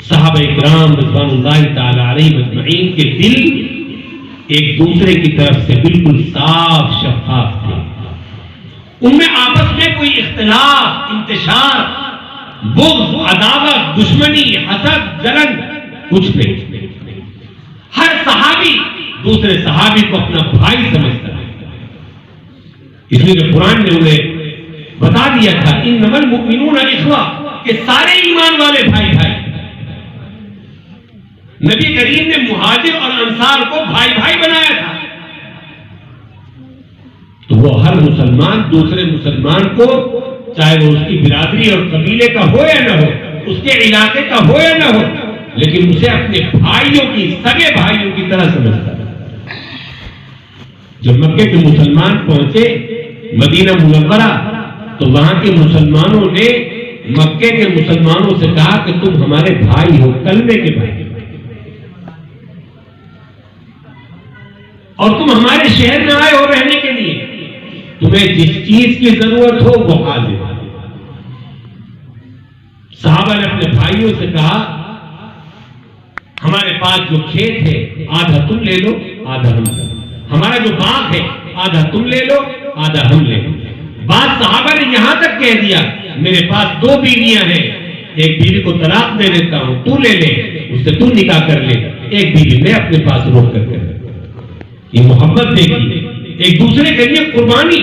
सहाबा इकराम रिज़वानुल्लाहि ताला अलैहिम अजमईन के दिल एक दूसरे की तरफ से बिल्कुल साफ शफाफ थे। उनमें आपस में कोई इख्तिलाफ, इंतशार, बुग़्ज़, अदावत, दुश्मनी, हसद, जलन कुछ नहीं। हर सहाबी दूसरे सहाबी को अपना भाई समझता है। इसलिए कुरान ने उन्हें बता दिया था इन्नमल मुमिनूना इख्वा, कि सारे ईमान वाले भाई भाई। नबी करीम ने मुहाजिर और अंसार को भाई भाई बनाया था। तो वो हर मुसलमान दूसरे मुसलमान को, चाहे वो उसकी बिरादरी और कबीले का हो या ना हो, उसके इलाके का हो या ना हो, लेकिन उसे अपने भाइयों की, सगे भाइयों की तरह समझता है। जब मक्के के मुसलमान पहुंचे मदीना मुनव्वरा, तो वहां के मुसलमानों ने मक्के के मुसलमानों से कहा कि तुम हमारे भाई हो, कलमे के भाई, और तुम हमारे शहर में आए हो रहने के लिए, तुम्हें जिस चीज की जरूरत हो वो हाजिर है। साहबा ने अपने भाइयों से कहा हमारे पास जो खेत है आधा तुम ले लो, आधा हम ले लो। हमारा जो बाग है आधा तुम ले लो, आधा हम ले लो। बात साहबा ने यहां तक कह दिया मेरे पास 2 बीवियां हैं, एक बीवी को तलाक दे देता हूं, तू ले ले, उससे तू निकाह कर ले, एक बीवी मैं अपने पास रोक कर। ये मोहब्बत देखी, एक दूसरे के लिए कुर्बानी।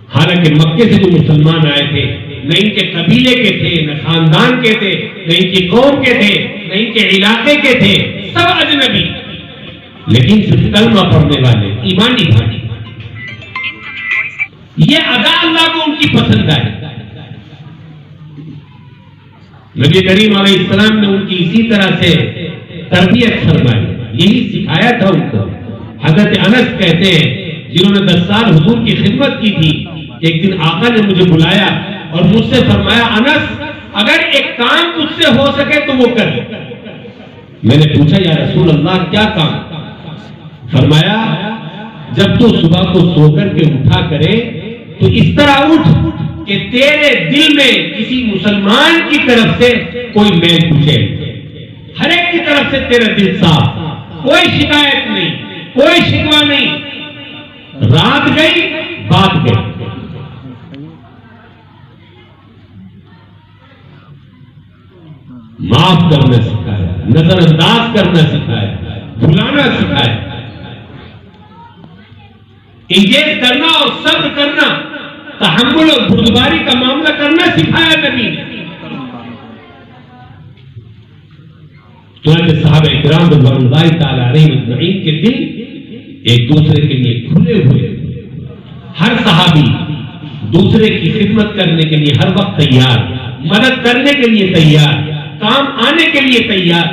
हालांकि मक्के से जो मुसलमान आए थे न इनके कबीले के थे, न खानदान के थे, न इनकी कौम के थे, न इनके इलाके के थे, सब अजनबी, लेकिन सिर्फ कलमा पढ़ने वाले ईमानी भाई। ये अदा अल्लाह को उनकी पसंद आई। नबी करीम अलैहिस्सलाम ने उनकी इसी तरह से तरबियत फरमाई, यही सिखाया था उनको। हजरत अनस कहते हैं जिन्होंने 10 साल हुजूर की खिदमत की थी, एक दिन आका ने मुझे बुलाया और मुझसे फरमाया अनस अगर एक काम तुझसे हो सके तो वो कर। मैंने पूछा या रसूल अल्लाह क्या काम? फरमाया जब तू सुबह को सोकर के उठा करे तो इस तरह उठ कि तेरे दिल में किसी मुसलमान की तरफ से कोई मैल पूछे, हर एक की तरफ से तेरा दिल साफ, कोई शिकायत नहीं, कोई शिकवा नहीं। रात गई बात गई। माफ करना सिखाया, नजरअंदाज करना सिखाया, भुलाना सिखाया, इंगेज करना और सब्र करना, तहम्मुल और बुर्दबारी का मामला करना सिखाया नबी ने। सहाबा इकराम रिज़वानुल्लाहि ताला अलैहिम अजमईन के दिल एक दूसरे के लिए खुले हुए, हर सहाबी दूसरे की खिदमत करने के लिए हर वक्त तैयार, मदद करने के लिए तैयार, काम आने के लिए तैयार।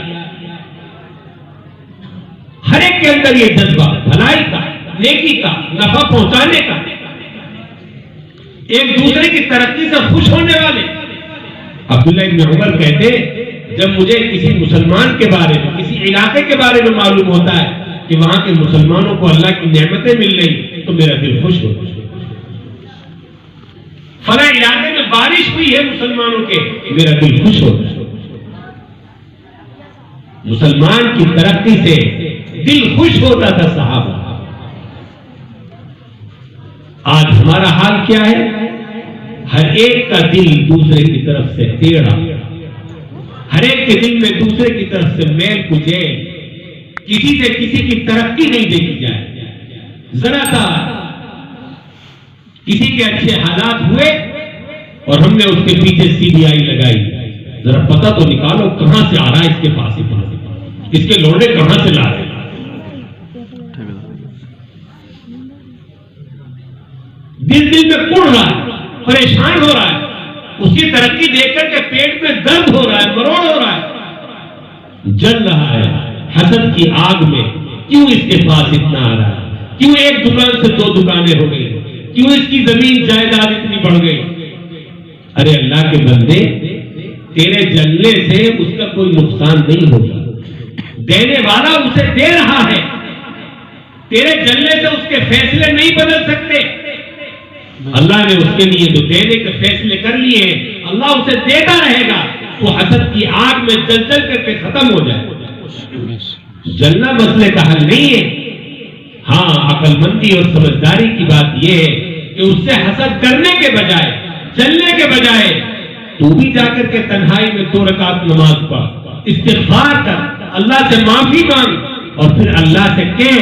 हर एक के अंदर ये जज्बा भलाई का, नेकी का, नफा पहुंचाने का, एक दूसरे की तरक्की से खुश होने वाले। अब्दुल्लाह इब्न उमर कहते जब मुझे किसी मुसलमान के बारे में, किसी इलाके के बारे में मालूम होता है कि वहां के मुसलमानों को अल्लाह की नेमतें मिल रही तो मेरा दिल खुश होता है। फला इलाके में बारिश हुई है मुसलमानों के, मेरा दिल खुश होता है। मुसलमान की तरक्की से दिल खुश होता था सहाबा। आज हमारा हाल क्या है? हर एक का दिल दूसरे की तरफ से टेढ़ा, हर एक के दिल में दूसरे की तरफ से मैल कुचैल, किसी से किसी की तरक्की नहीं देखी जाए। जरा सा किसी के अच्छे हालात हुए और हमने उसके पीछे सीबीआई लगाई, जरा पता तो निकालो कहां से आ रहा है इसके पास, इसके लौंडे कहां से ला रहे। दिल में कुड़ रहा है, परेशान हो रहा है, उसकी तरक्की देखकर के पेट में दर्द हो रहा है, मरोड़ हो रहा है, जल रहा है हसद की आग में। क्यों इसके पास इतना आ रहा है? क्यों एक दुकान से 2 दुकानें हो गई? क्यों इसकी जमीन जायदाद इतनी बढ़ गई? अरे अल्लाह के बंदे, तेरे जलने से उसका कोई नुकसान नहीं होगा, देने वाला उसे दे रहा है। तेरे जलने से उसके फैसले नहीं बदल सकते। अल्लाह ने उसके लिए जो देने के फैसले कर लिए हैं, अल्लाह उसे देता रहेगा। वो हसद की आग में जल जल करके खत्म हो जाए। जलना मसले का हल नहीं है। हाँ, अकलमंदी और समझदारी की बात यह है कि उससे हसद करने के बजाय, जलने के बजाय तू भी जाकर के तन्हाई में 2 रकात नमाज पढ़, इस्तिग़फ़ार कर, अल्लाह से माफी मांग और फिर अल्लाह से कह,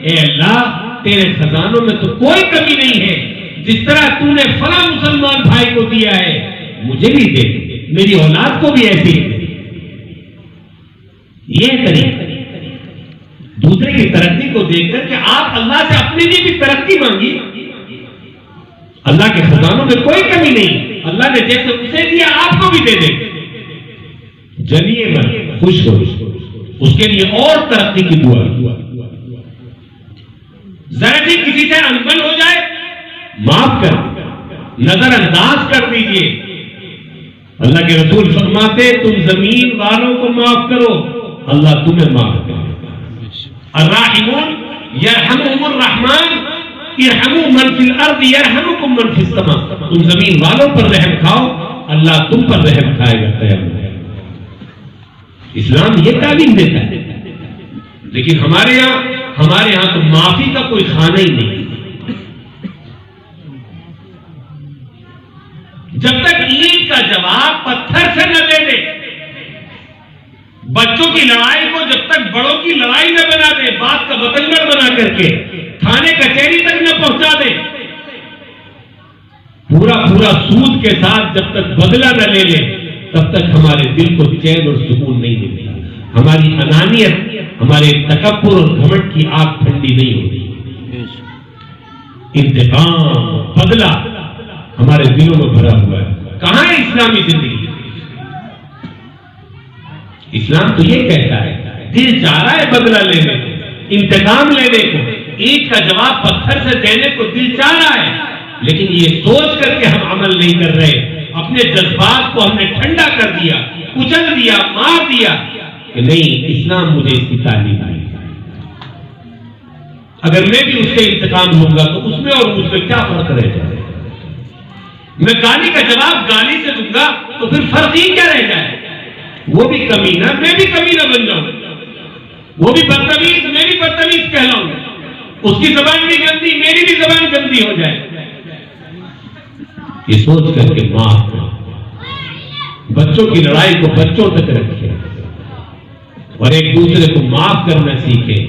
ए अल्लाह, तेरे खजानों में तो कोई कमी नहीं है, जिस तरह तूने फला मुसलमान भाई को दिया है मुझे भी दे, मेरी औलाद को भी ऐसे ही दे। ये तरीका दूसरे की तरक्की को देखकर कि आप अल्लाह से अपने लिए भी तरक्की मांगी। अल्लाह के खजानों में कोई कमी नहीं, अल्लाह ने जैसे उसे दिया आपको भी दे दे। जलिए मत, खुश हो, उसके लिए और तरक्की की दुआ। जरा सी किसी से अनबन हो जाए, माफ कर, नजरअंदाज कर दीजिए। अल्लाह के रसूल फरमाते, तुम जमीन वालों को माफ करो, अल्लाह तुम्हें माफ करे। अर्राहिमून यरहमुहुमुर रहमान इरहमू मन फिल अर्द यरहमुकुम मन फिस समा। तुम जमीन वालों पर रहम खाओ, अल्लाह तुम पर रहम खाएगा क़यामत। इस्लाम ये तालीम देता है, लेकिन हमारे यहां तो माफी का कोई खाना ही नहीं। जब तक ईद का जवाब पत्थर से न दे दे, बच्चों की लड़ाई को जब तक बड़ों की लड़ाई न बना दे, बात का बतंगड़ बना करके थाने कचहरी तक न पहुंचा दे, पूरा पूरा सूद के साथ जब तक बदला न ले ले, तब तक हमारे दिल को चैन और सुकून नहीं मिलेगा। हमारी अनानियत, हमारे तकब्बुर और घमंड की आग ठंडी नहीं होगी। इंतकाम, बदला हमारे दिलों में भरा हुआ है। कहां है इस्लामी जिंदगी? इस्लाम तो ये कहता है, दिल चाह रहा है बदला लेने को, इंतकाम लेने को, ईद का जवाब पत्थर से देने को दिल चाह रहा है, लेकिन ये सोच करके हम अमल नहीं कर रहे। अपने जज्बात को हमने ठंडा कर दिया, कुचल दिया, मार दिया कि नहीं, इस्लाम मुझे इसकी तालीम दी। अगर मैं भी उससे इंतकाम लूंगा तो उसमें और मुझमें क्या फर्क रह जाए? मैं गाली का जवाब गाली से दूंगा तो फिर फर्क ही क्या रह जाए? वो भी कमीना, मैं भी कमीना बन जाऊं। वो भी बदतमीज, मैं भी बदतमीज कहलाऊंगा। उसकी जबान भी गंदी, मेरी भी जबान गंदी हो जाए। ये सोच करके माफ करो। बच्चों की लड़ाई को बच्चों तक रखे और एक दूसरे को माफ करना सीखे।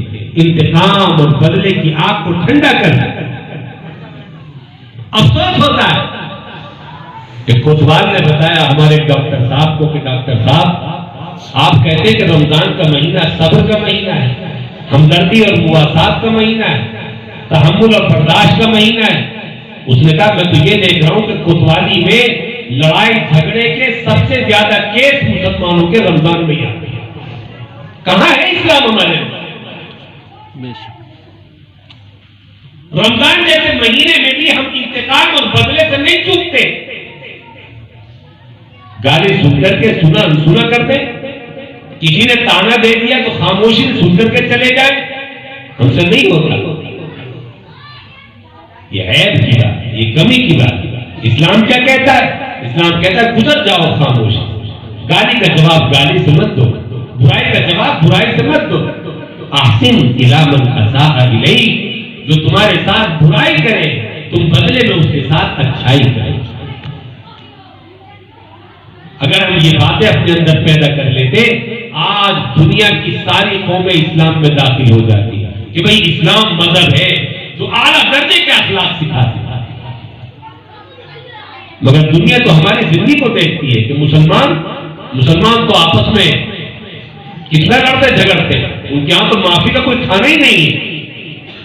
इंतकाम और बदले की आग को ठंडा करना। अफसोस होता है कि कोतवाल ने बताया हमारे डॉक्टर साहब को कि डॉक्टर साहब, आप कहते हैं कि रमजान का महीना सब्र का महीना है, हमदर्दी और मुवासात का महीना है, तहम्मुल और बर्दाश्त का महीना है। उसने कहा मैं तो ये देख रहा हूं कि कोतवाली में लड़ाई झगड़े के सबसे ज्यादा केस मुसलमानों के रमजान में आते हैं। कहां है इस्लाम हमारे? रमजान जैसे महीने में भी हम इंतकाम और बदले से नहीं चूकते। गाली सुनकर के सुना अनसुना करते, किसी ने ताना दे दिया तो खामोशी से सुन करके चले जाए, हमसे नहीं होता। ये ऐब की बात है, ये कमी की बात है। इस्लाम क्या कहता है? इस्लाम कहता है गुजर जाओ खामोश। गाली का जवाब गाली से मत दो, बुराई का जवाब बुराई से मत दो। अहसिन इला मन असाअ इलैक, जो तुम्हारे साथ बुराई करे तुम बदले में उसके साथ अच्छाई करें। अगर हम ये बातें अपने अंदर पैदा कर लेते, आज दुनिया की सारी कौमें इस्लाम में दाखिल हो जाती है कि भाई इस्लाम मजहब है जो आला दर्जे के अखलाक सिखाती है। मगर दुनिया तो हमारी जिंदगी को देखती है कि मुसलमान तो आपस में कितना लड़ते झगड़ते, उनके यहां तो माफी का कोई खाना ही नहीं है।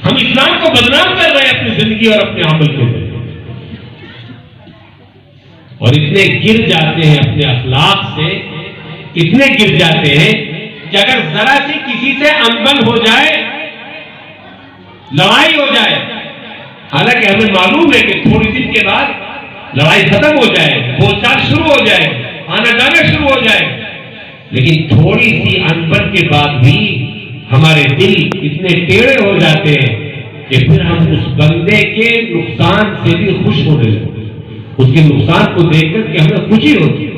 हम इस्लाम को बदनाम कर रहे हैं अपनी जिंदगी और अपने अमल के जरिए, और इतने गिर जाते हैं अपने अखलाक से, इतने गिर जाते हैं कि अगर जरा सी किसी से अनबन हो जाए, लड़ाई हो जाए, हालांकि हमें मालूम है कि थोड़ी दिन के बाद लड़ाई खत्म हो जाए, बोलचाल शुरू हो जाए, आना जाना शुरू हो जाए, लेकिन थोड़ी सी अनबन के बाद भी हमारे दिल इतने टेढ़े हो जाते हैं कि फिर हम उस बंदे के नुकसान से भी खुश होने लगते, उसके नुकसान को देखकर के हमें खुशी होती है।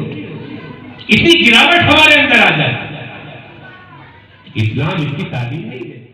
इतनी गिरावट हमारे अंदर आ जाए। इस्लाम इसकी तालीम नहीं देता।